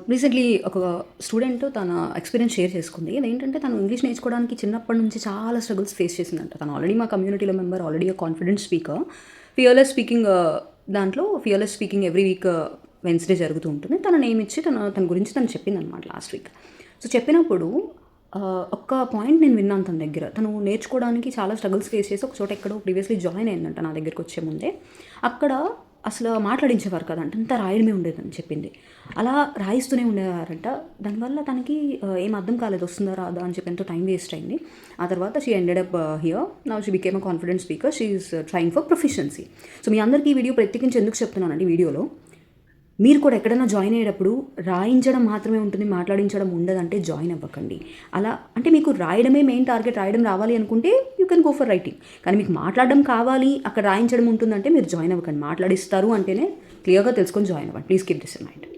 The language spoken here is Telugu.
రీసెంట్లీ ఒక స్టూడెంట్ తన ఎక్స్‌పీరియన్స్ షేర్ చేసుకుంది. అదేంటంటే తను ఇంగ్లీష్ నేర్చుకోవడానికి చిన్నప్పటి నుంచి చాలా స్ట్రగుల్స్ ఫేస్ చేసిందంట. తను ఆల్రెడీ మా కమ్యూనిటీలో member, already confident speaker. Fearless speaking దాంట్లో fearless speaking every week Wednesday జరుగుతూ ఉంటుంది. తన నేమ్ ఇచ్చి తన గురించి తను చెప్పిందనమాట లాస్ట్ వీక్. సో, చెప్పినప్పుడు ఒక్క పాయింట్ నేను విన్నాను తన దగ్గర. తను నేర్చుకోవడానికి చాలా స్ట్రగుల్స్ ఫేస్ చేసి ఒక చోట ఎక్కడో ప్రీవియస్‌లీ జాయిన్ అయిందంట నా దగ్గరికొచ్చే ముందే. అక్కడ అసలు మాట్లాడించేవారు కాదంట. అంతా రాయడమే ఉండేదని చెప్పింది. అలా రాయిస్తూనే ఉండేవారంట. దానివల్ల తనకి ఏం అర్థం కాలేదు. వస్తుందా? రాదా? అని చెప్పి ఎంతో టైం వేస్ట్ అయింది. ఆ తర్వాత she ended up here. Now she became a confident speaker. She is trying for proficiency. So, మీ అందరికీ ఈ వీడియో ప్రత్యేకించి ఎందుకు చెప్తున్నానంటే వీడియోలో, మీరు కూడా ఎక్కడైనా జాయిన్ అయ్యేటప్పుడు రాయించడం మాత్రమే ఉంటుంది, మాట్లాడించడం ఉండదంటే జాయిన్ అవ్వకండి. అలా అంటే మీకు రాయడమే మెయిన్ టార్గెట్, రాయడం రావాలి అనుకుంటే you can go for writing. కానీ మీకు మాట్లాడడం కావాలి, అక్కడ రాయించడం ఉంటుందంటే మీరు జాయిన్ అవ్వకండి. మాట్లాడిస్తారు అంటేనే క్లియర్‌గా తెలుసుకొని జాయిన్ అవ్వండి. Please keep this in mind.